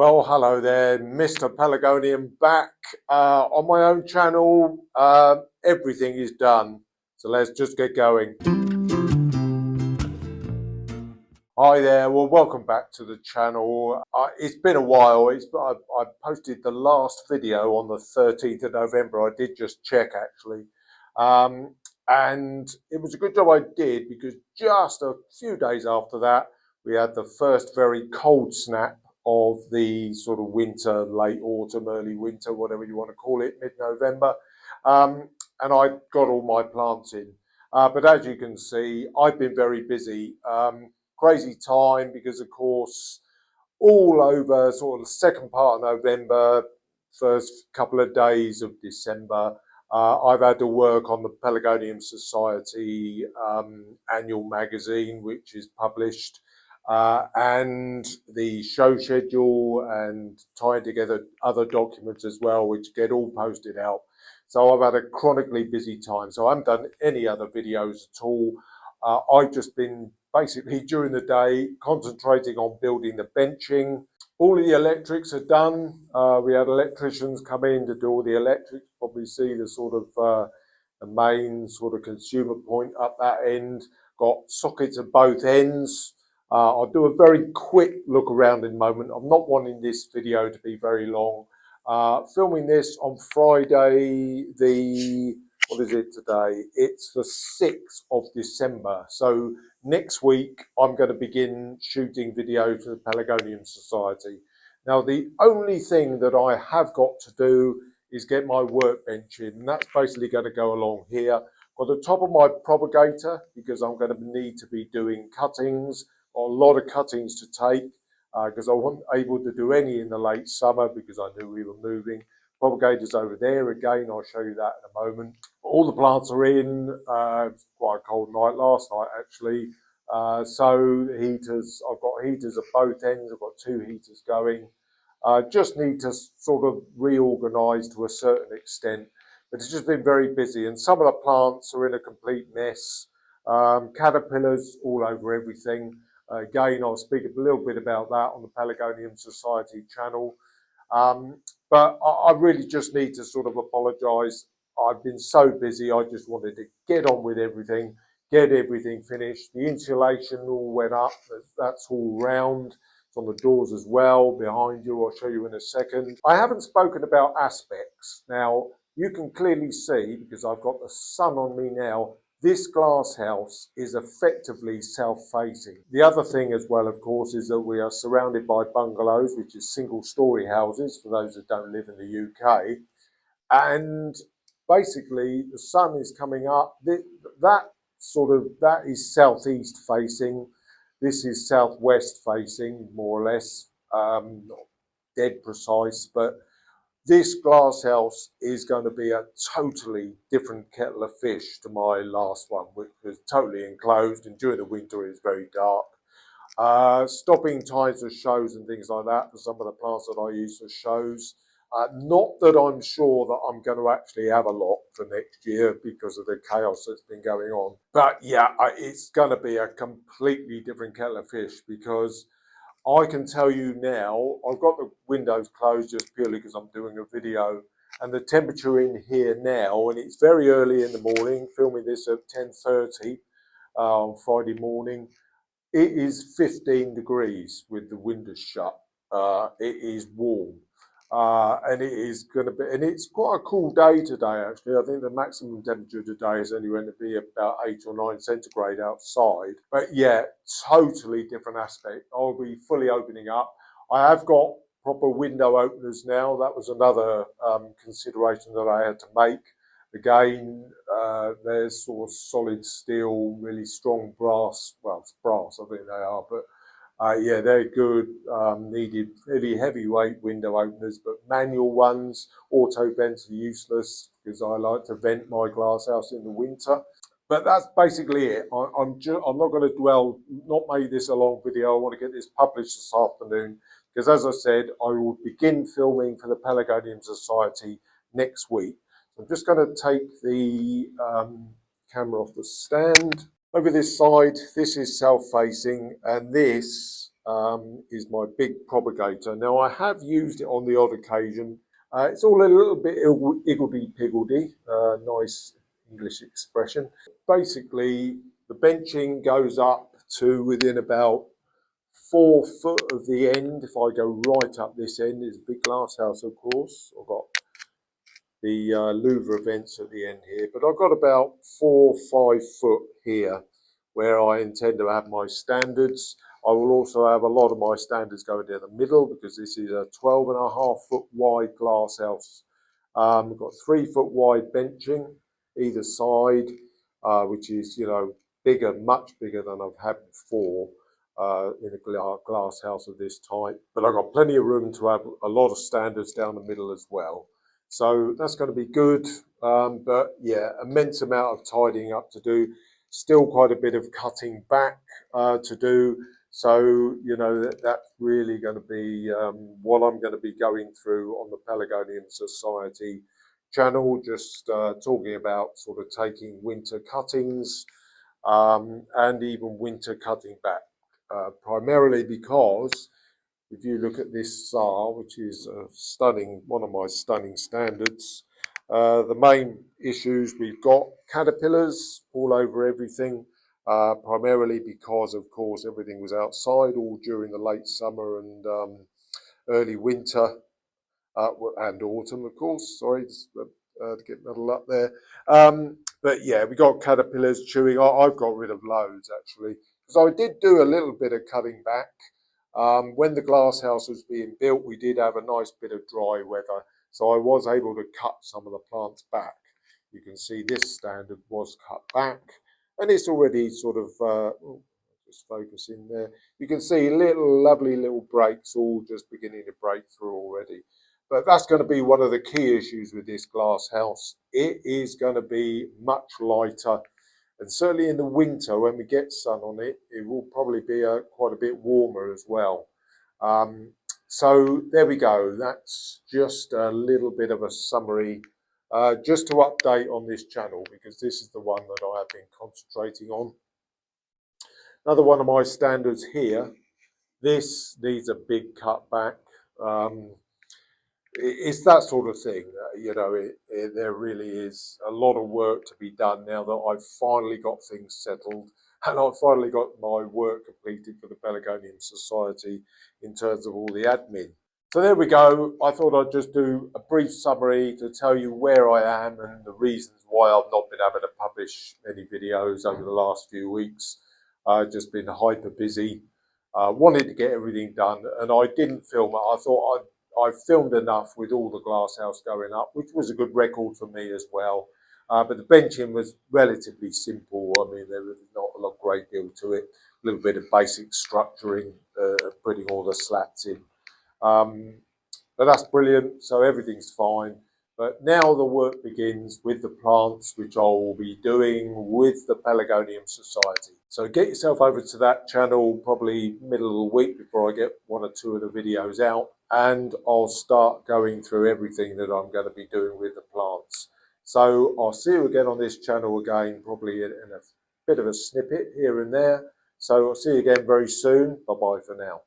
Well, hello there, Mr. Pelargonium back on my own channel. Everything is done, so let's just get going. Hi there, well, welcome back to the channel. It's been a while. I posted the last video on the 13th of November. I did just check actually. And it was a good job I did, because just a few days after that, we had the first very cold snap of the sort of winter, late autumn, early winter, whatever you want to call it, mid-November. And I got all my plants in. But as you can see, I've been very busy. Crazy time, because of course, all over sort of the second part of November, first couple of days of December, I've had to work on the Pelargonium Society annual magazine, which is published, and the show schedule, and tying together other documents as well, which get all posted out. So I've had a chronically busy time. So I haven't done any other videos at all. I've just been basically during the day concentrating on building the benching. All of the electrics are done. We had electricians come in to do all the electrics. Probably see the sort of the main sort of consumer point up that end. Got sockets at both ends. I'll do a very quick look around in a moment. I'm not wanting this video to be very long. Filming this on Friday, what is it today? It's the 6th of December. So next week, I'm going to begin shooting videos for the Pelargonium Society. Now, the only thing that I have got to do is get my workbench in, and that's basically going to go along here. Got the top of my propagator, because I'm going to need to be doing cuttings, got a lot of cuttings to take, because I wasn't able to do any in the late summer because I knew we were moving. Propagator's over there again, I'll show you that in a moment. All the plants are in. It's quite a cold night last night actually. So heaters, I've got heaters at both ends. I've got 2 heaters going. Just need to sort of reorganise to a certain extent. But it's just been very busy, and some of the plants are in a complete mess. Caterpillars all over everything. Again, I'll speak a little bit about that on the Pelargonium Society channel. But I really just need to sort of apologise. I've been so busy, I just wanted to get on with everything, get everything finished. The insulation all went up, that's all round. It's on the doors as well, behind you, I'll show you in a second. I haven't spoken about aspects. Now, you can clearly see, because I've got the sun on me now, this glass house is effectively south-facing. The other thing as well, of course, is that we are surrounded by bungalows, which is single-storey houses for those that don't live in the UK. And basically, the sun is coming up. That is southeast facing. This is southwest facing, more or less. Not dead precise, but this glass house is going to be a totally different kettle of fish to my last one, which was totally enclosed, and during the winter it's very dark. Stopping times for shows and things like that for some of the plants that I use for shows. Not that I'm sure that I'm going to actually have a lot for next year because of the chaos that's been going on. But yeah, it's going to be a completely different kettle of fish, because I can tell you now, I've got the windows closed just purely because I'm doing a video, and the temperature in here now, and it's very early in the morning, filming this at 10:30 on Friday morning, it is 15 degrees with the windows shut. It is warm. And it is going to be, and it's quite a cool day today actually. I think the maximum temperature today is only going to be about 8 or 9 centigrade outside. But yeah, totally different aspect. I'll be fully opening up. I have got proper window openers now. That was another consideration that I had to make. Again, there's sort of solid steel, really strong brass. Well, it's brass, I think they are, but yeah, they're good. Needed really heavyweight window openers, but manual ones. Auto vents are useless because I like to vent my glass house in the winter. But that's basically it. I'm not going to dwell, not make this a long video. I want to get this published this afternoon, because as I said, I will begin filming for the Pelargonium Society next week. So I'm just going to take the camera off the stand. Over this side, this is south-facing, and this is my big propagator. Now I have used it on the odd occasion. It's all a little bit iggledy-piggledy, nice English expression. Basically, the benching goes up to within about 4 foot of the end. If I go right up this end, is a big glass house, of course. I've got the louver vents at the end here, but I've got about 4 or 5 foot here where I intend to have my standards. I will also have a lot of my standards going down the middle because this is a 12.5 foot wide glass house. We've got 3 foot wide benching either side, which is, you know, bigger, much bigger than I've had before in a glass house of this type. But I've got plenty of room to have a lot of standards down the middle as well. So that's going to be good. But yeah, immense amount of tidying up to do. Still quite a bit of cutting back to do. So, you know, that's really going to be what I'm going to be going through on the Pelargonium Society channel, just talking about sort of taking winter cuttings and even winter cutting back, primarily because if you look at this SAR, which is a stunning, one of my stunning standards, the main issues we've got caterpillars all over everything, primarily because, of course, everything was outside all during the late summer and early winter and autumn, of course. Sorry, to get muddled up there. But yeah, we got caterpillars chewing. I've got rid of loads actually, because I did do a little bit of cutting back. When the glass house was being built, we did have a nice bit of dry weather, so I was able to cut some of the plants back. You can see this standard was cut back, and it's already sort of, just focus in there. You can see little lovely little breaks all just beginning to break through already. But that's going to be one of the key issues with this glass house. It is going to be much lighter, and certainly in the winter when we get sun on it, it will probably be quite a bit warmer as well. So there we go. That's just a little bit of a summary, just to update on this channel, because this is the one that I have been concentrating on. Another one of my standards here. This needs a big cutback. It's that sort of thing, you know. There really is a lot of work to be done now that I've finally got things settled and I've finally got my work completed for the Pelargonium Society in terms of all the admin. So there we go. I thought I'd just do a brief summary to tell you where I am and the reasons why I've not been able to publish any videos over the last few weeks. I've just been hyper busy. Wanted to get everything done, and I didn't film it. I thought I filmed enough with all the glass house going up, which was a good record for me as well. But the benching was relatively simple. I mean, there was not a great deal to it. A little bit of basic structuring, putting all the slats in. But that's brilliant, so everything's fine. But now the work begins with the plants, which I will be doing with the Pelargonium Society. So get yourself over to that channel probably middle of the week before I get 1 or 2 of the videos out, and I'll start going through everything that I'm going to be doing with the plants. So I'll see you again on this channel again, probably in a bit of a snippet here and there. So I'll see you again very soon. Bye-bye for now.